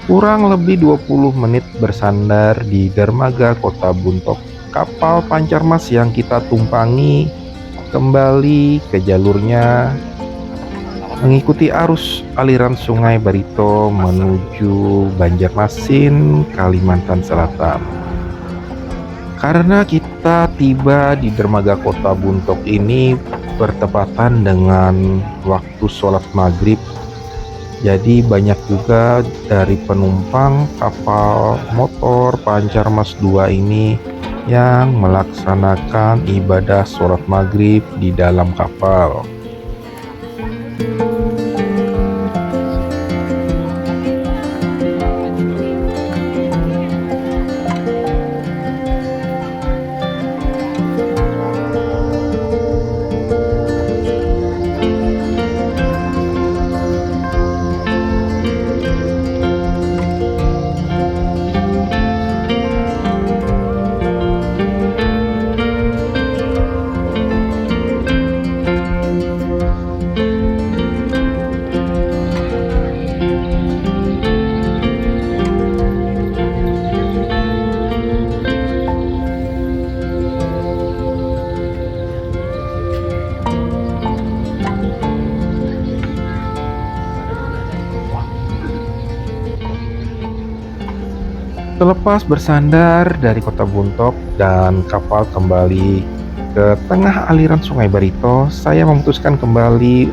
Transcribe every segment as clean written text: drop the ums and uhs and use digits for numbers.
Kurang lebih 20 menit bersandar di dermaga Kota Buntok, kapal Pancarmas yang kita tumpangi kembali ke jalurnya mengikuti arus aliran Sungai Barito menuju Banjarmasin, Kalimantan Selatan. Karena kita tiba di dermaga Kota Buntok ini bertepatan dengan waktu sholat maghrib, jadi banyak juga dari penumpang kapal motor Pancarmas 2 ini yang melaksanakan ibadah sholat maghrib di dalam kapal. Selepas bersandar dari Kota Buntok dan kapal kembali ke tengah aliran Sungai Barito, saya memutuskan kembali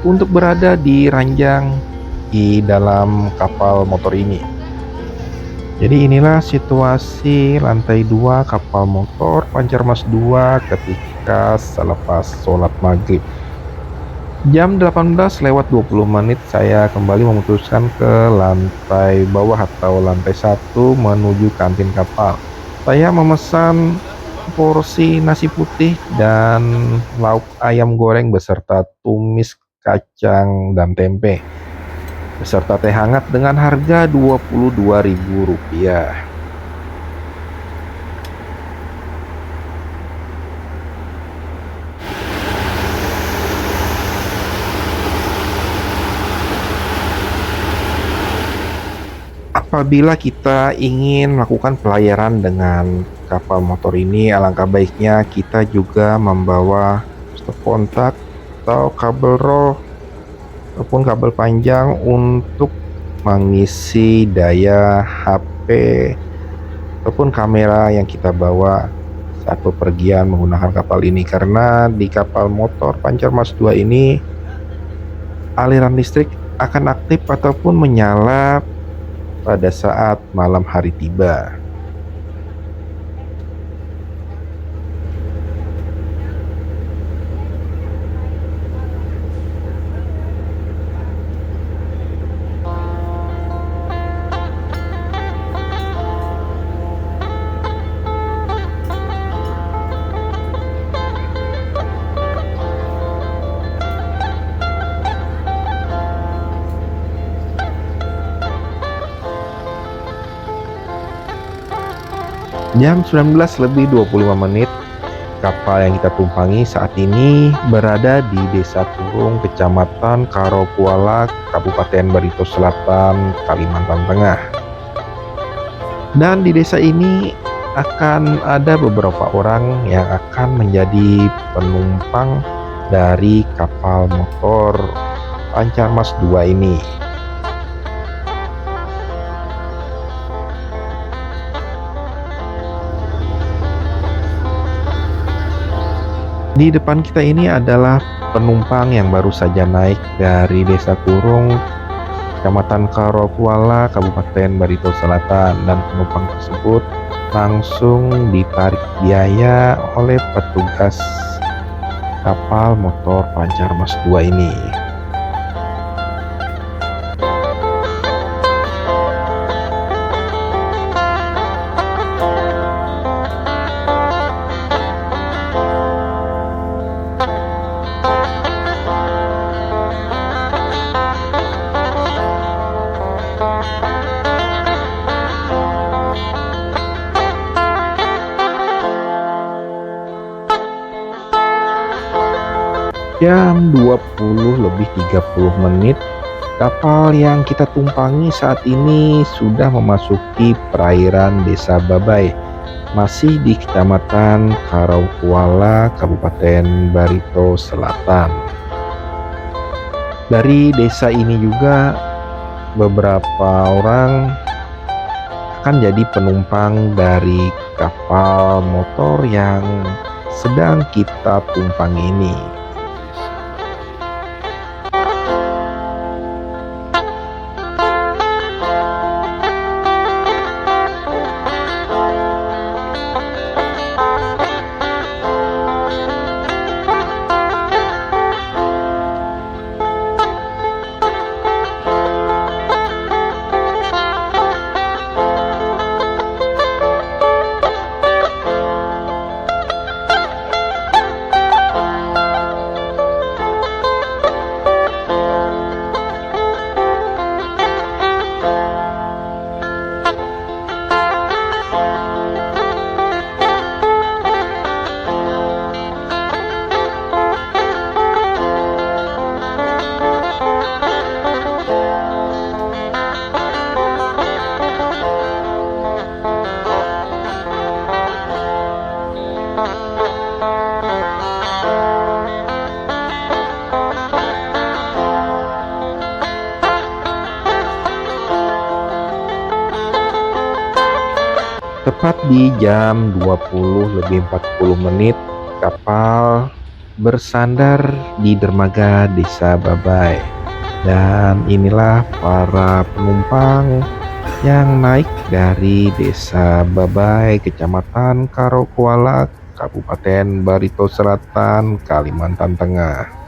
untuk berada di ranjang di dalam kapal motor ini. Jadi inilah situasi lantai 2 kapal motor Pancarmas 2 ketika selepas sholat maghrib. Jam 18:20 saya kembali memutuskan ke lantai bawah atau lantai 1 menuju kantin kapal. Saya memesan porsi nasi putih dan lauk ayam goreng beserta tumis kacang dan tempe, beserta teh hangat dengan harga Rp22.000. Apabila kita ingin melakukan pelayaran dengan kapal motor ini, alangkah baiknya kita juga membawa stop kontak atau kabel roll ataupun kabel panjang untuk mengisi daya HP ataupun kamera yang kita bawa saat bepergian menggunakan kapal ini, karena di kapal motor Pancarmas 2 ini aliran listrik akan aktif ataupun menyala pada saat malam hari tiba. Jam 19:25 kapal yang kita tumpangi saat ini berada di Desa Turung, Kecamatan Karokuala, Kabupaten Barito Selatan, Kalimantan Tengah. Dan di desa ini akan ada beberapa orang yang akan menjadi penumpang dari kapal motor Pancarmas 2 ini. Di depan kita ini adalah penumpang yang baru saja naik dari Desa Turung, Kecamatan Karokuala, Kabupaten Barito Selatan, dan penumpang tersebut langsung ditarik biaya oleh petugas kapal motor Pancarmas 2 ini. Jam 20:30 Kapal yang kita tumpangi saat ini sudah memasuki perairan Desa Babai, masih di Kecamatan Karaukuala, Kabupaten Barito Selatan. Dari desa ini juga beberapa orang akan jadi penumpang dari kapal motor yang sedang kita tumpangi ini. Tepat di jam 20:40 kapal bersandar di dermaga Desa Babai. Dan inilah para penumpang yang naik dari Desa Babai, Kecamatan Karaukuala, Kabupaten Barito Selatan, Kalimantan Tengah.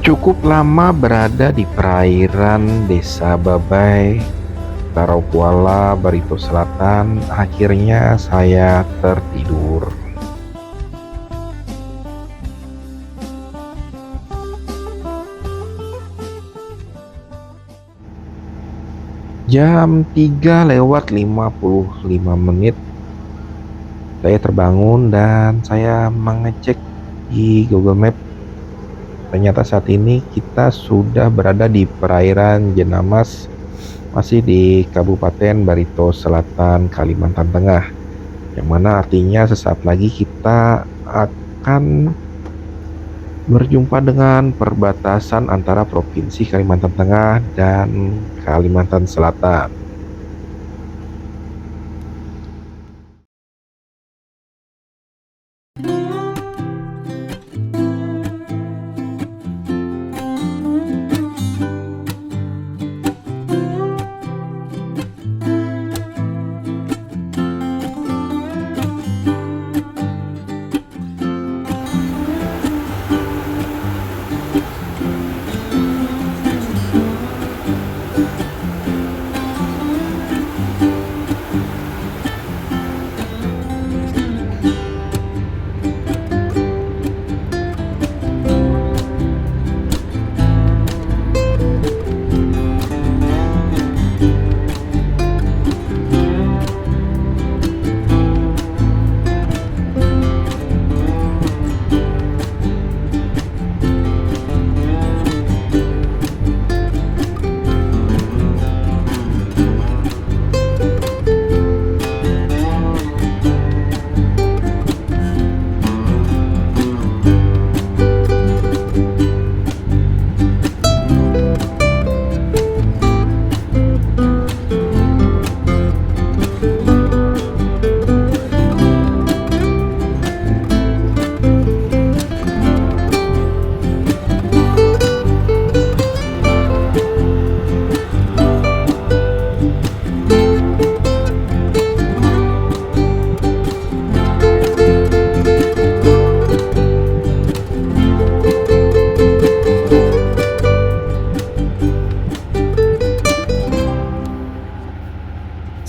Cukup lama berada di perairan Desa Babai, Karaukuala, Barito Selatan, akhirnya saya tertidur. Jam 3:55 saya terbangun dan saya mengecek di Google Map. Ternyata saat ini kita sudah berada di perairan Jenamas, masih di Kabupaten Barito Selatan, Kalimantan Tengah. Yang mana artinya sesaat lagi kita akan berjumpa dengan perbatasan antara Provinsi Kalimantan Tengah dan Kalimantan Selatan.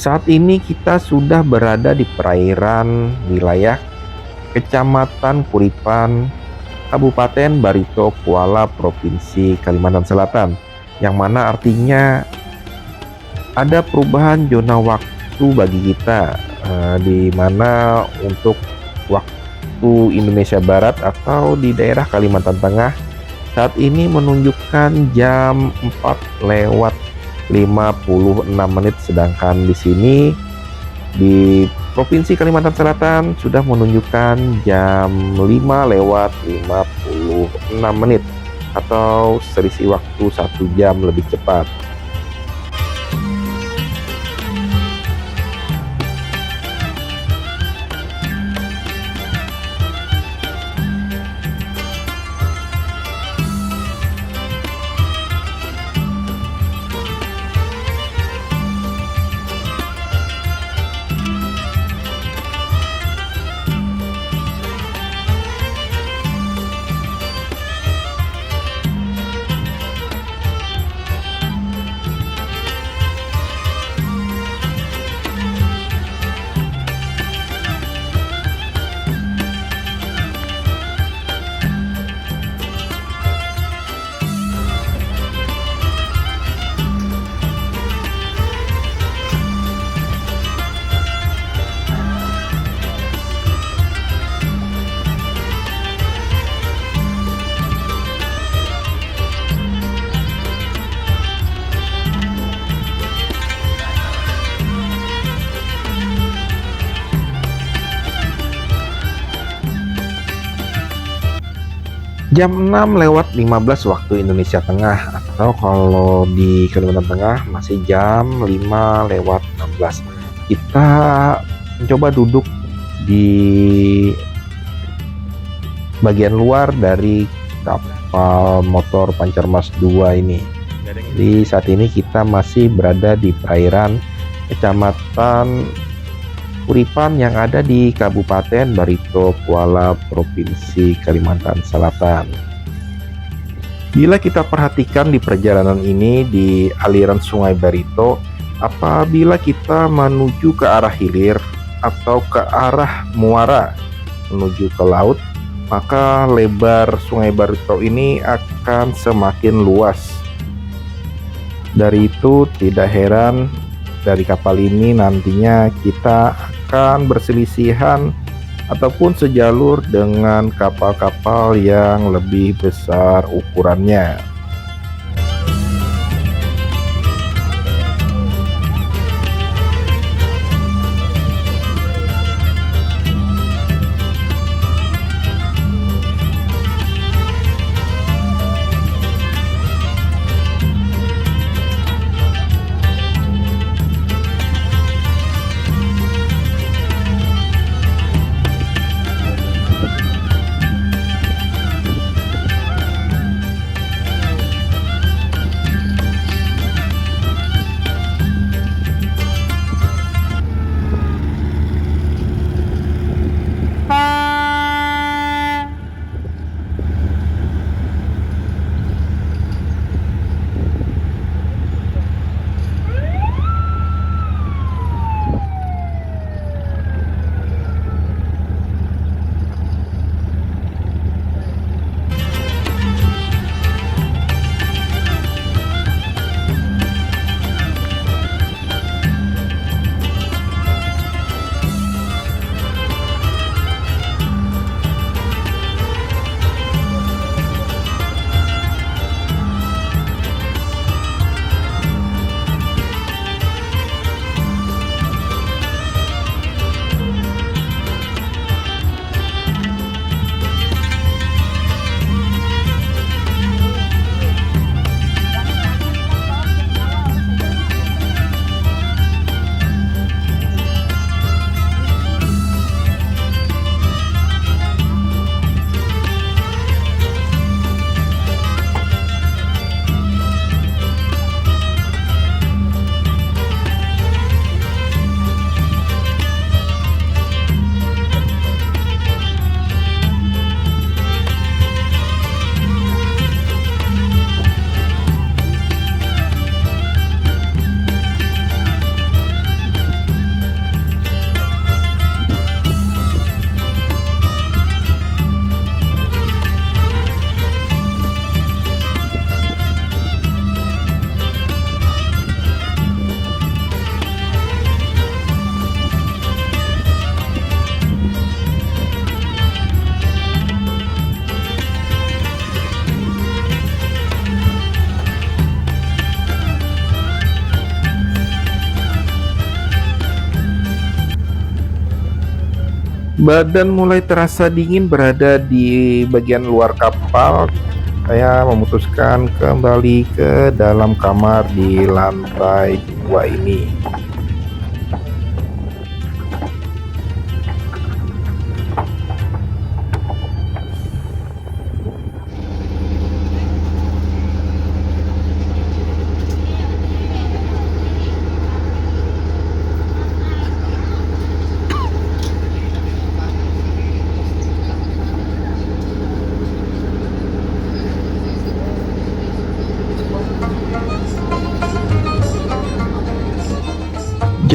Saat ini kita sudah berada di perairan wilayah Kecamatan Kuripan, Kabupaten Barito Kuala, Provinsi Kalimantan Selatan, yang mana artinya ada perubahan zona waktu bagi kita, di mana untuk waktu Indonesia Barat atau di daerah Kalimantan Tengah saat ini menunjukkan jam 4 lewat 56 menit, sedangkan di sini di Provinsi Kalimantan Selatan sudah menunjukkan jam 5 lewat 56 menit atau selisih waktu 1 jam lebih cepat. Jam 6 lewat 15 waktu Indonesia Tengah, atau kalau di Kalimantan Tengah masih jam 5 lewat 16. Kita mencoba duduk di bagian luar dari kapal motor Pancarmas 2 ini. Jadi saat ini kita masih berada di perairan Kecamatan Kuripan yang ada di Kabupaten Barito Kuala, Provinsi Kalimantan Selatan. Bila kita perhatikan di perjalanan ini di aliran Sungai Barito, apabila kita menuju ke arah hilir atau ke arah muara menuju ke laut, maka lebar Sungai Barito ini akan semakin luas. Dari itu tidak heran dari kapal ini nantinya kita akan berselisihan ataupun sejalur dengan kapal-kapal yang lebih besar ukurannya. Badan mulai terasa dingin berada di bagian luar kapal. Saya memutuskan kembali ke dalam kamar di lantai 2 ini.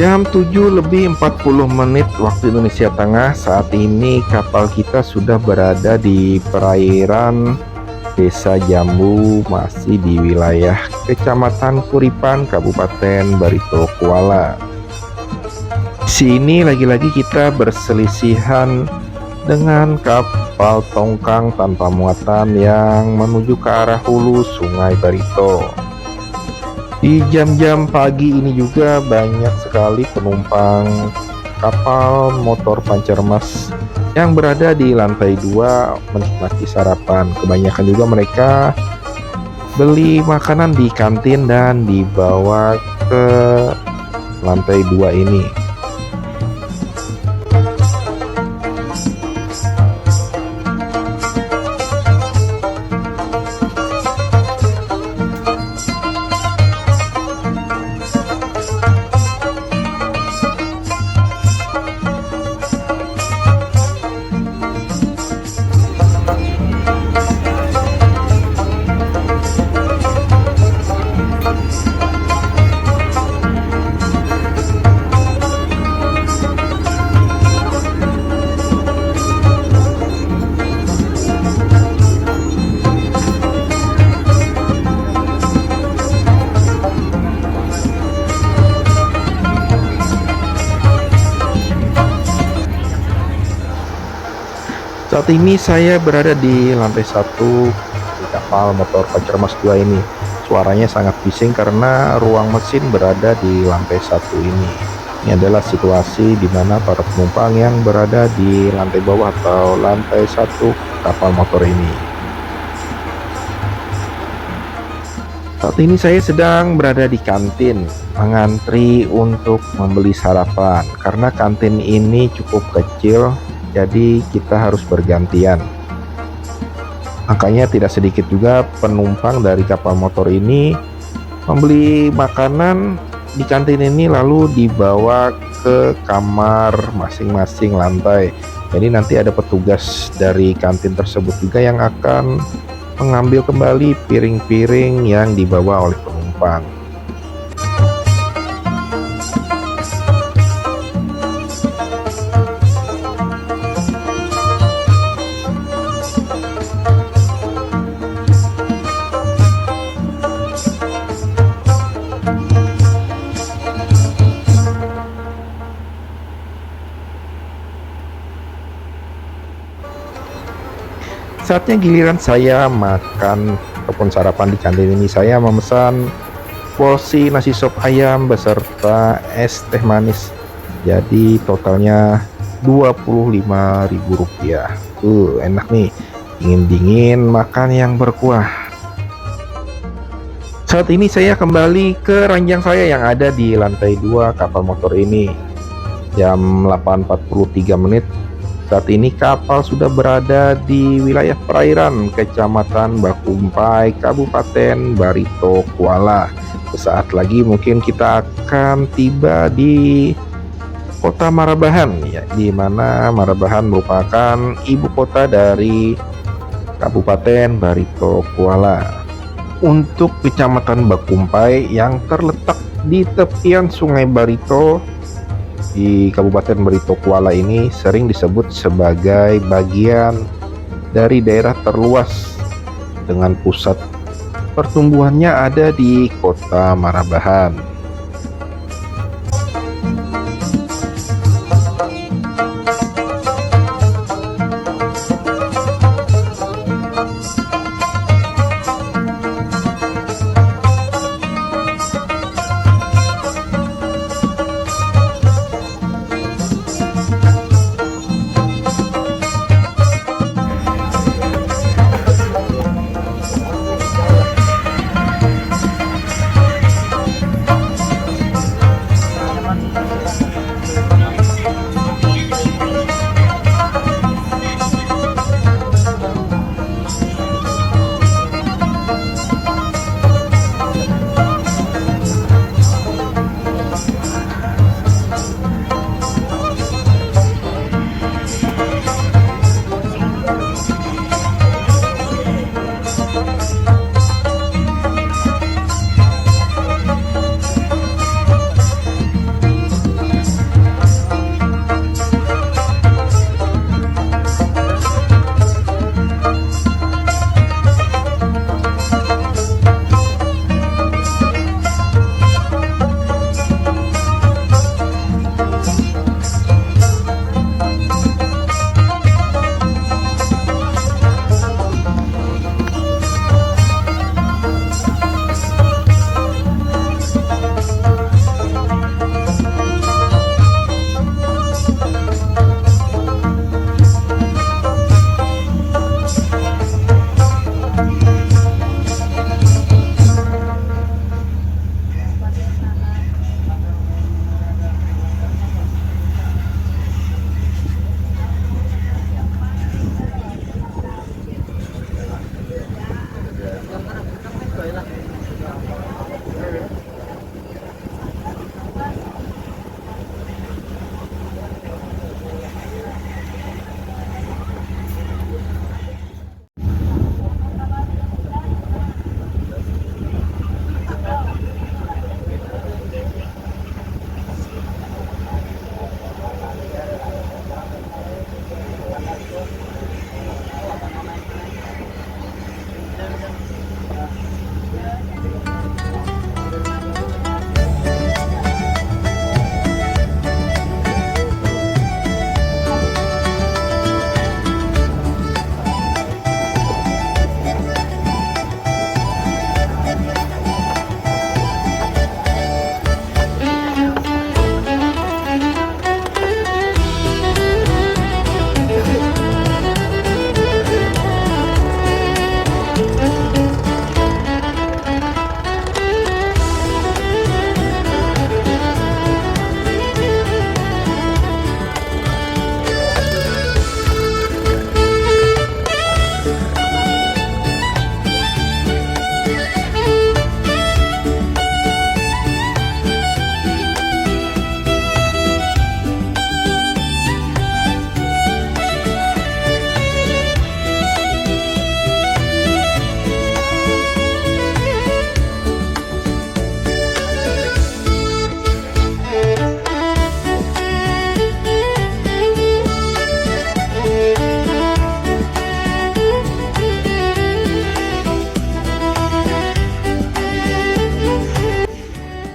Jam 7:40 waktu Indonesia Tengah. Saat ini kapal kita sudah berada di perairan Desa Jambu, masih di wilayah Kecamatan Kuripan, Kabupaten Barito Kuala. Sini lagi-lagi kita berselisihan dengan kapal tongkang tanpa muatan yang menuju ke arah hulu Sungai Barito. Di jam-jam pagi ini juga banyak sekali penumpang kapal motor Pancermas yang berada di lantai 2 menikmati sarapan. Kebanyakan juga mereka beli makanan di kantin dan dibawa ke lantai 2 ini. Saat ini saya berada di lantai 1 di kapal motor Pancermas 2 ini. Suaranya sangat bising karena ruang mesin berada di lantai 1 ini. Ini adalah situasi di mana para penumpang yang berada di lantai bawah atau lantai 1 kapal motor ini. Saat ini saya sedang berada di kantin, mengantri untuk membeli sarapan. Karena kantin ini cukup kecil, jadi kita harus bergantian. Makanya tidak sedikit juga penumpang dari kapal motor ini membeli makanan di kantin ini lalu dibawa ke kamar masing-masing lantai. Jadi nanti ada petugas dari kantin tersebut juga yang akan mengambil kembali piring-piring yang dibawa oleh penumpang. Saatnya giliran saya makan ataupun sarapan di kantin ini. Saya memesan porsi nasi sop ayam beserta es teh manis. Jadi totalnya Rp25.000. Enak nih, dingin-dingin makan yang berkuah. Saat ini saya kembali ke ranjang saya yang ada di lantai 2 kapal motor ini. Jam 8:43. Saat ini kapal sudah berada di wilayah perairan Kecamatan Bakumpai, Kabupaten Barito Kuala. Sesaat lagi mungkin kita akan tiba di Kota Marabahan, ya, di mana Marabahan merupakan ibu kota dari Kabupaten Barito Kuala. Untuk Kecamatan Bakumpai yang terletak di tepian Sungai Barito di Kabupaten Barito Kuala ini sering disebut sebagai bagian dari daerah terluas dengan pusat pertumbuhannya ada di Kota Marabahan.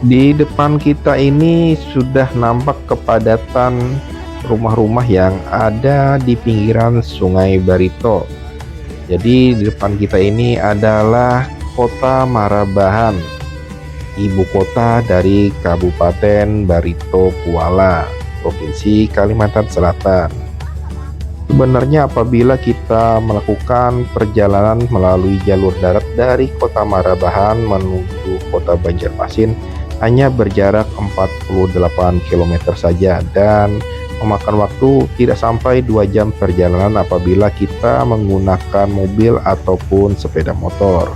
Di depan kita ini sudah nampak kepadatan rumah-rumah yang ada di pinggiran Sungai Barito. Jadi di depan kita ini adalah Kota Marabahan, ibu kota dari Kabupaten Barito Kuala, Provinsi Kalimantan Selatan. Sebenarnya apabila kita melakukan perjalanan melalui jalur darat dari Kota Marabahan menuju Kota Banjarmasin hanya berjarak 48 km saja dan memakan waktu tidak sampai 2 jam perjalanan apabila kita menggunakan mobil ataupun sepeda motor.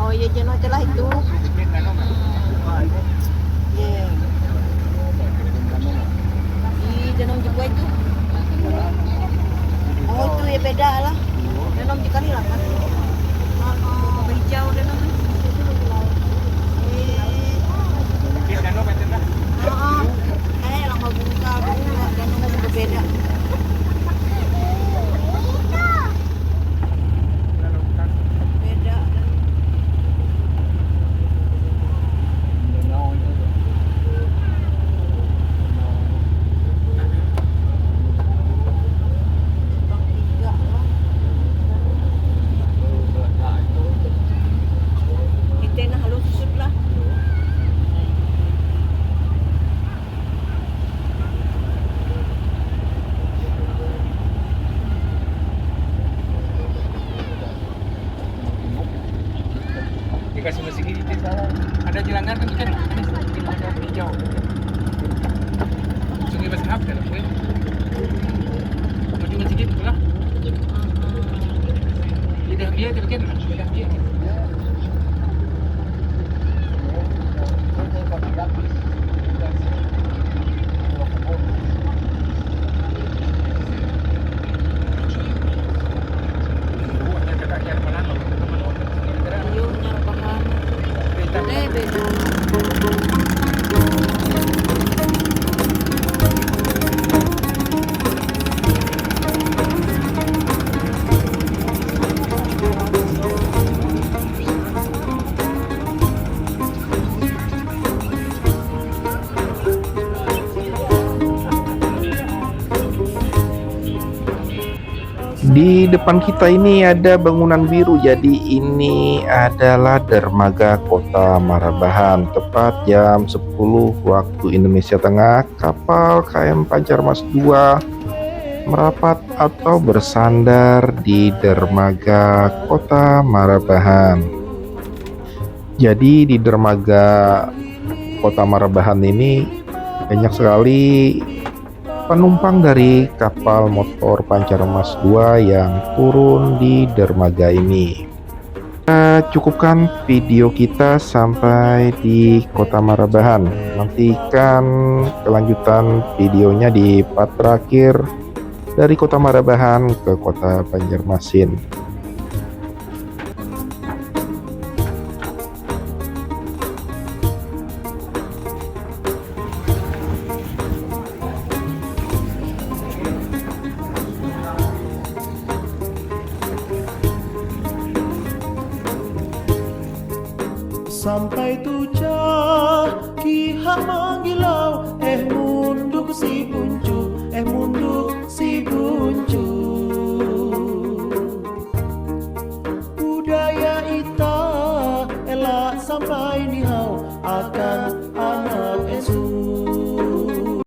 Oh iya jenuh celah itu. Iya. Di jenuh juga itu. Oh itu ya beda lah. Jenuh juga nih lah kan. Oh hijau jenuh. Lang mabuka jenuh berbeda. Di depan kita ini ada bangunan biru, jadi ini adalah dermaga Kota Marabahan. Tepat jam 10 waktu Indonesia Tengah, kapal KM Pancar Mas 2 merapat atau bersandar di dermaga Kota Marabahan. Jadi di dermaga Kota Marabahan ini banyak sekali penumpang dari kapal motor Pancar Mas 2 yang turun di dermaga ini. Kita cukupkan video kita sampai di Kota Marabahan. Nantikan kelanjutan videonya di part terakhir dari Kota Marabahan ke Kota Banjarmasin. Sampai tujah kiha manggilau, munduk si buncu, munduk si buncu. Budaya ita elak sampai nihau akan anak esu.